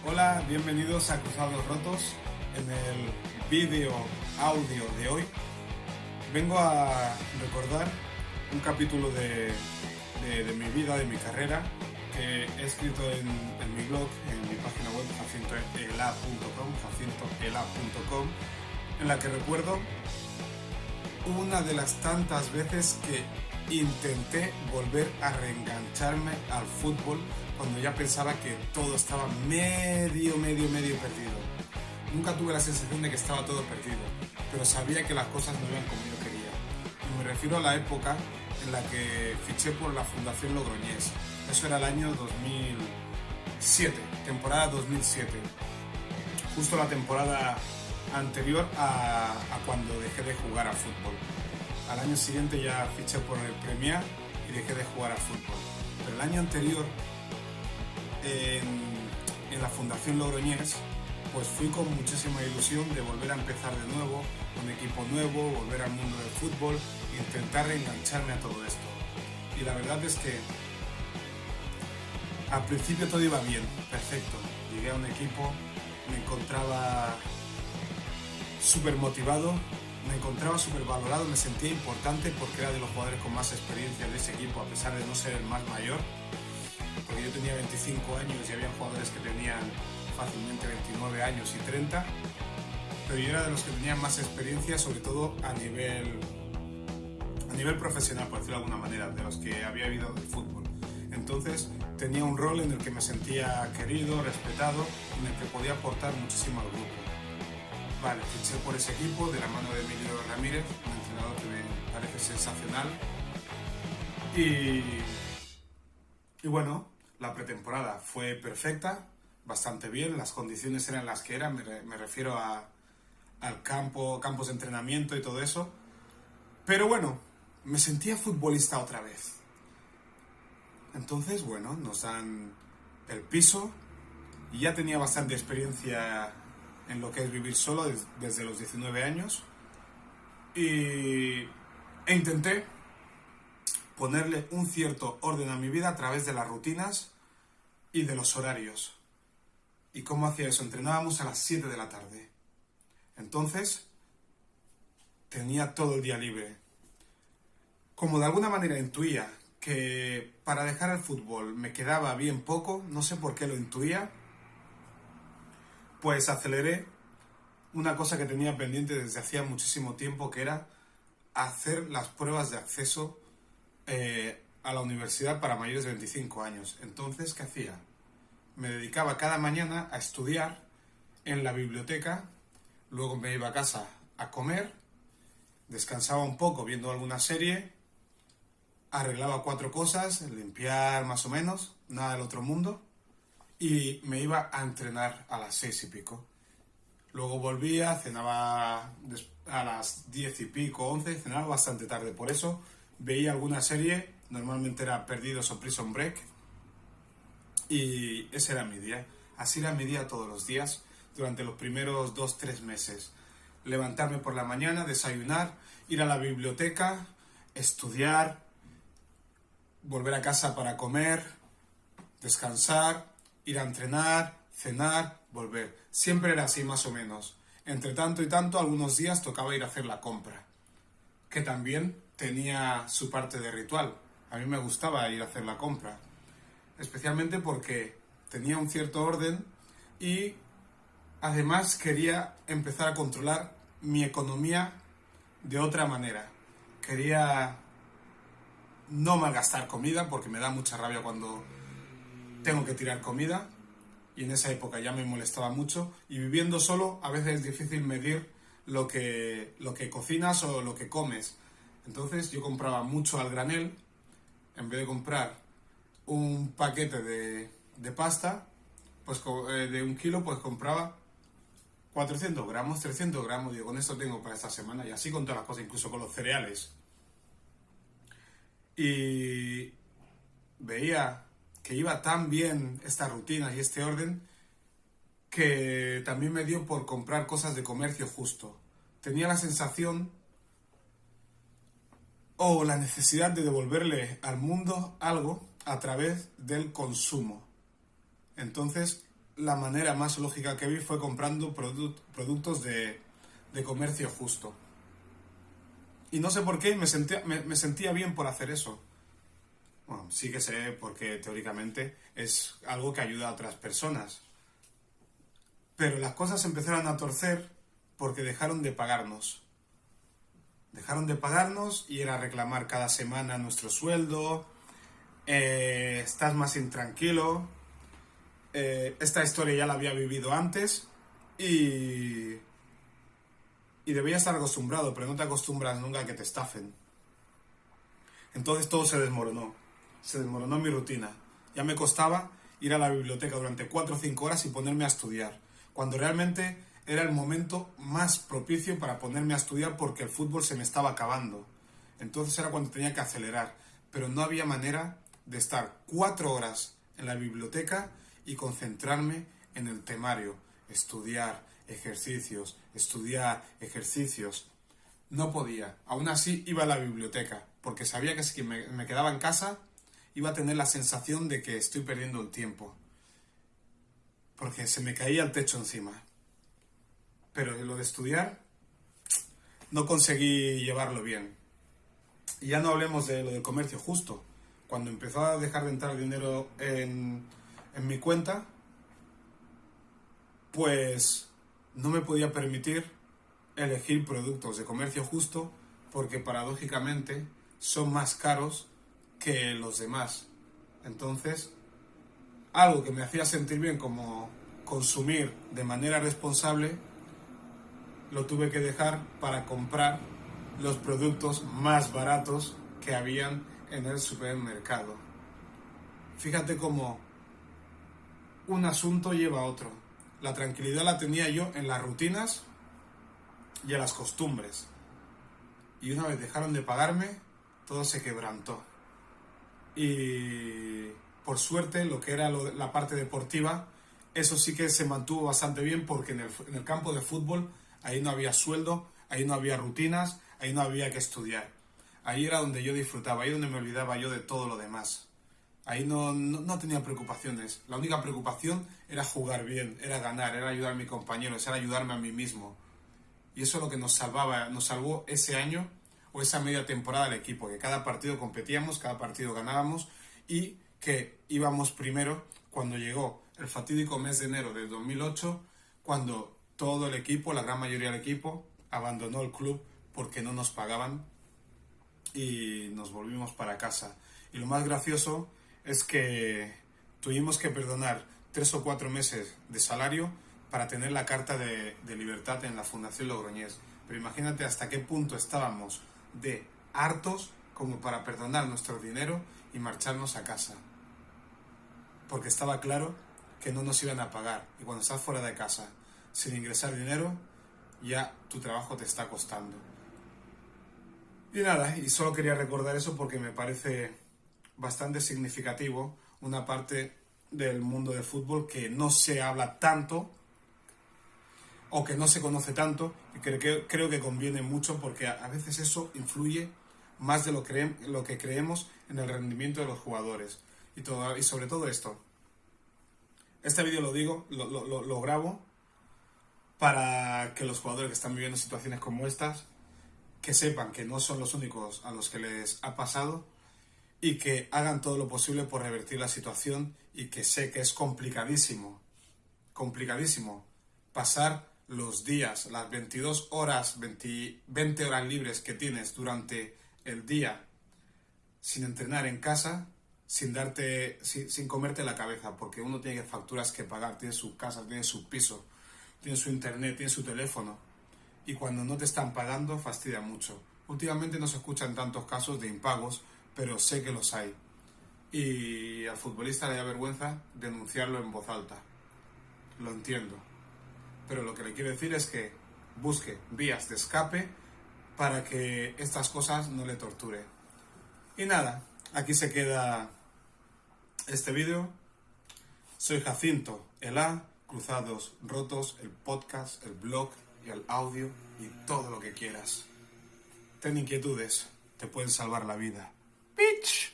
Hola, bienvenidos a Cruzados Rotos. En el vídeo audio de hoy vengo a recordar un capítulo de mi vida, de mi carrera, que he escrito en mi blog, en mi página web jacintoela.com, en la que recuerdo una de las tantas veces que intenté volver a reengancharme al fútbol cuando ya pensaba que todo estaba medio perdido. Nunca tuve la sensación de que estaba todo perdido, pero sabía que las cosas no iban como yo quería. Y me refiero a la época en la que fiché por la Fundación Logroñés. Eso era el año 2007, temporada 2007. Justo la temporada anterior a cuando dejé de jugar a fútbol. Al año siguiente ya fiché por el Premier y dejé de jugar a fútbol. Pero el año anterior, en la Fundación Logroñés, pues fui con muchísima ilusión de volver a empezar de nuevo, un equipo nuevo, volver al mundo del fútbol e intentar reengancharme a todo esto. Y la verdad es que al principio todo iba bien, perfecto. Llegué a un equipo, me encontraba súper motivado, me encontraba súper valorado, me sentía importante porque era de los jugadores con más experiencia de ese equipo, a pesar de no ser el más mayor, porque yo tenía 25 años y había jugadores que tenían fácilmente 29 años y 30, pero yo era de los que tenían más experiencia, sobre todo a nivel profesional, por decirlo de alguna manera, de los que había vivido del fútbol. Entonces tenía un rol en el que me sentía querido, respetado, en el que podía aportar muchísimo al grupo. Vale, fiché por ese equipo de la mano de Emilio Ramírez, un entrenador que me parece sensacional. Y bueno, la pretemporada fue perfecta, bastante bien, las condiciones eran las que eran, me refiero al campo, campos de entrenamiento y todo eso. Pero bueno, me sentía futbolista otra vez. Entonces, bueno, nos dan el piso y ya tenía bastante experiencia en lo que es vivir solo desde los 19 años e intenté ponerle un cierto orden a mi vida a través de las rutinas y de los horarios. ¿Y cómo hacía eso? Entrenábamos a las 7 de la tarde. Entonces, tenía todo el día libre. Como de alguna manera intuía que para dejar el fútbol me quedaba bien poco, no sé por qué lo intuía, pues aceleré una cosa que tenía pendiente desde hacía muchísimo tiempo, que era hacer las pruebas de acceso a la universidad para mayores de 25 años. Entonces, ¿qué hacía? Me dedicaba cada mañana a estudiar en la biblioteca, luego me iba a casa a comer, descansaba un poco viendo alguna serie, arreglaba 4 cosas, limpiar más o menos, nada del otro mundo, y me iba a entrenar a las 6 y pico. Luego volvía, cenaba a las 10 y pico, 11, cenaba bastante tarde. Por eso veía alguna serie, normalmente era Perdidos o Prison Break, y ese era mi día. Así era mi día todos los días, durante los primeros 2-3 meses. Levantarme por la mañana, desayunar, ir a la biblioteca, estudiar, volver a casa para comer, descansar, ir a entrenar, cenar, volver. Siempre era así más o menos. Entre tanto y tanto, algunos días tocaba ir a hacer la compra, que también tenía su parte de ritual. A mí me gustaba ir a hacer la compra, especialmente porque tenía un cierto orden y además quería empezar a controlar mi economía de otra manera. Quería no malgastar comida, porque me da mucha rabia cuando tengo que tirar comida, y en esa época ya me molestaba mucho, y viviendo solo a veces es difícil medir lo que cocinas o lo que comes. Entonces yo compraba mucho al granel. En vez de comprar un paquete de pasta, pues de 1 kilo, pues compraba 400 gramos, 300 gramos, digo, con esto tengo para esta semana, y así con todas las cosas, incluso con los cereales. Y veía que iba tan bien esta rutina y este orden, que también me dio por comprar cosas de comercio justo. Tenía la sensación o la necesidad de devolverle al mundo algo a través del consumo. Entonces la manera más lógica que vi fue comprando productos de comercio justo. Y no sé por qué me sentía bien por hacer eso. Bueno, sí que sé porque teóricamente es algo que ayuda a otras personas. Pero las cosas se empezaron a torcer porque dejaron de pagarnos. Dejaron de pagarnos y era reclamar cada semana nuestro sueldo. Estás más intranquilo. Esta historia ya la había vivido antes y debía estar acostumbrado, pero no te acostumbras nunca a que te estafen. Entonces todo se desmoronó mi rutina. Ya me costaba ir a la biblioteca durante 4 o 5 horas y ponerme a estudiar, cuando realmente era el momento más propicio para ponerme a estudiar porque el fútbol se me estaba acabando. Entonces era cuando tenía que acelerar, pero no había manera de estar 4 horas en la biblioteca y concentrarme en el temario, estudiar ejercicios, No podía. Aún así iba a la biblioteca, porque sabía que si me quedaba en casa iba a tener la sensación de que estoy perdiendo el tiempo, porque se me caía el techo encima. Pero lo de estudiar no conseguí llevarlo bien. Y ya no hablemos de lo del comercio justo. Cuando empezó a dejar de entrar dinero en mi cuenta, pues no me podía permitir elegir productos de comercio justo porque paradójicamente son más caros que los demás. Entonces, algo que me hacía sentir bien como consumir de manera responsable, lo tuve que dejar para comprar los productos más baratos que habían en el supermercado. Fíjate cómo un asunto lleva a otro. La tranquilidad la tenía yo en las rutinas y en las costumbres. Y una vez dejaron de pagarme, todo se quebrantó. Y por suerte, lo que era la parte deportiva, eso sí que se mantuvo bastante bien porque en el campo de fútbol ahí no había sueldo, ahí no había rutinas, ahí no había que estudiar. Ahí era donde yo disfrutaba, ahí donde me olvidaba yo de todo lo demás. Ahí no tenía preocupaciones. La única preocupación era jugar bien, era ganar, era ayudar a mis compañeros, era ayudarme a mí mismo. Y eso es lo que nos salvó ese año o esa media temporada al equipo, que cada partido competíamos, cada partido ganábamos y que íbamos primero cuando llegó el fatídico mes de enero del 2008, cuando todo el equipo, la gran mayoría del equipo, abandonó el club porque no nos pagaban y nos volvimos para casa. Y lo más gracioso es que tuvimos que perdonar 3 o 4 meses de salario para tener la carta de libertad en la Fundación Logroñés. Pero imagínate hasta qué punto estábamos de hartos como para perdonar nuestro dinero y marcharnos a casa. Porque estaba claro que no nos iban a pagar. Y cuando estás fuera de casa sin ingresar dinero, ya tu trabajo te está costando. Y nada, y solo quería recordar eso porque me parece bastante significativo una parte del mundo del fútbol que no se habla tanto o que no se conoce tanto y creo que conviene mucho porque a veces eso influye más de lo que creemos en el rendimiento de los jugadores y sobre todo esto. Este vídeo lo grabo para que los jugadores que están viviendo situaciones como estas que sepan que no son los únicos a los que les ha pasado y que hagan todo lo posible por revertir la situación y que sé que es complicadísimo pasar los días, las 22 horas, 20 horas libres que tienes durante el día sin entrenar en casa, sin comerte la cabeza, porque uno tiene facturas que pagar, tiene su casa, tiene su piso, tiene su internet, tiene su teléfono, y cuando no te están pagando fastidia mucho. Últimamente no se escuchan tantos casos de impagos, pero sé que los hay. Y al futbolista le da vergüenza denunciarlo en voz alta. Lo entiendo. Pero lo que le quiero decir es que busque vías de escape para que estas cosas no le torturen. Y nada, aquí se queda este vídeo. Soy Jacinto, el A, Cruzados Rotos, el podcast, el blog y el audio y todo lo que quieras. Ten inquietudes, te pueden salvar la vida. ¡Bitch!